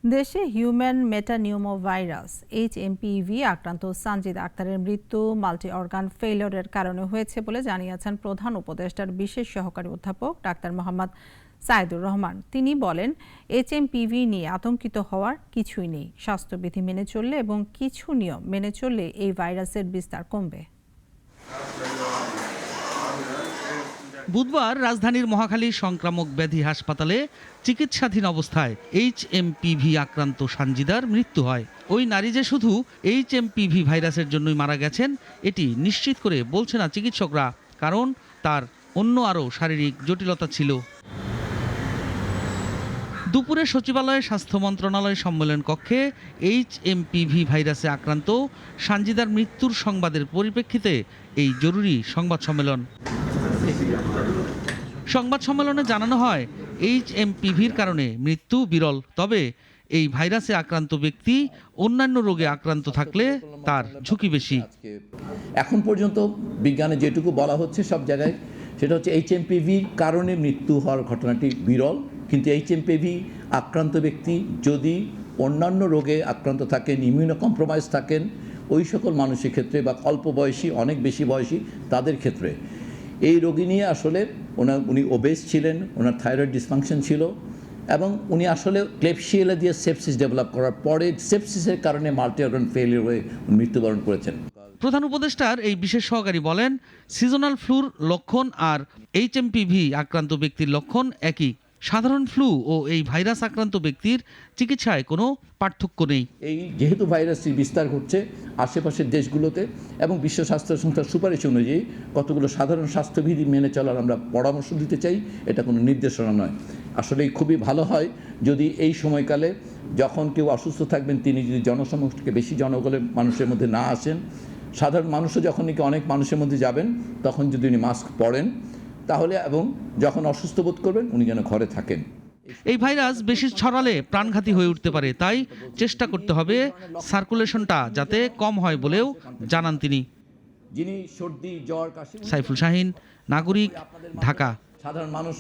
দেশে human metapneumovirus HMPV আক্রান্ত সানজিদ আক্তারের মৃত্যু মাল্টি অর্গান ফেইলিওরের কারণে হয়েছে বলে জানিয়েছেন প্রধান উপদেষ্টার বিশেষ সহকারী অধ্যাপক ডাক্তার মোহাম্মদ সাইদুর রহমান। তিনি বলেন, এইচএমপিভি নিয়ে আতঙ্কিত হওয়ার কিছুই নেই। স্বাস্থ্যবিধি মেনে চললে এবং কিছু নিয়ম মেনে চললে এই ভাইরাসের বিস্তার কমবে। বুধবার রাজধানীর মহাখালী সংক্রামক ব্যাধি হাসপাতালে চিকিৎসাধীন অবস্থায় এইচএমপিভি আক্রান্ত সানজিদার মৃত্যু হয়। ওই নারী যে শুধু এইচএমপিভি ভাইরাসের জন্যই মারা গেছেন এটি নিশ্চিত করে বলছে না চিকিৎসকরা, কারণ তার অন্য আরও শারীরিক জটিলতা ছিল। দুপুরে সচিবালয়ে স্বাস্থ্য মন্ত্রণালয় সম্মেলন কক্ষে এইচএমপিভি ভাইরাসে আক্রান্ত সানজিদার মৃত্যুর সংবাদের পরিপ্রেক্ষিতে এই জরুরি সংবাদ সম্মেলনে জানানো হয়, এইচএমপিভির কারণে মৃত্যু বিরল, তবে এই ভাইরাসে আক্রান্ত ব্যক্তি অন্যান্য রোগে আক্রান্ত থাকলে তার ঝুঁকি বেশি। এখন পর্যন্ত বিজ্ঞানে যেটুকু বলা হচ্ছে সব জায়গায়, সেটা হচ্ছে এইচএমপিভির কারণে মৃত্যু হওয়ার ঘটনাটি বিরল। কিন্তু এইচএমপিভি আক্রান্ত ব্যক্তি যদি অন্যান্য রোগে আক্রান্ত থাকেন, ইমিউনো কম্প্রোমাইজ থাকেন, ওই সকল মানুষের ক্ষেত্রে বা অল্প বয়সী, অনেক বেশি বয়সী তাদের ক্ষেত্রে এই রোগী নিয়ে আসলে উনি ওবেস ছিলেন, ওনার থাইরয়েড ডিসফাংশন ছিল এবং উনি আসলে ক্লেবশিয়েলা দিয়ে সেপসিস ডেভেলপ করার পরে সেপসিসের কারণে মাল্টি অর্গান ফেলিওর হয়ে মৃত্যুবরণ করেছেন। প্রধান উপদেষ্টার এই বিশেষ সহকারী বলেন, সিজনাল ফ্লুর লক্ষণ আর এইচএমপিভি আক্রান্ত ব্যক্তির লক্ষণ একই। সাধারণ ফ্লু ও এই ভাইরাস আক্রান্ত ব্যক্তির চিকিৎসায় কোনো পার্থক্য নেই। এই যেহেতু ভাইরাসটি বিস্তার ঘটছে আশেপাশের দেশগুলোতে এবং বিশ্ব স্বাস্থ্য সংস্থার সুপারিশ অনুযায়ী কতগুলো সাধারণ স্বাস্থ্যবিধি মেনে চলার আমরা পরামর্শ দিতে চাই, এটা কোনো নির্দেশনা নয়। আসলে খুবই ভালো হয় যদি এই সময়কালে যখন কেউ অসুস্থ থাকবেন তিনি যদি জনসমক্ষে বেশি জনগণের মানুষের মধ্যে না আসেন, সাধারণ মানুষও যখন নাকি অনেক মানুষের মধ্যে যাবেন তখন যদি উনি মাস্ক পরেন তাহলে, এবং যখন অসুস্থ বোধ করবেন উনি যেন ঘরে থাকেন। এই ভাইরাস বেশি ছড়ালে প্রাণঘাতী হয়ে উঠতে পারে, তাই চেষ্টা করতে হবে সার্কুলেশনটা যাতে কম হয় বলেও জানান তিনি। যিনি সর্দি জ্বর কাশি। সাইফুল শাহিন, নাগরিক, ঢাকা। সাধারণ মানুষ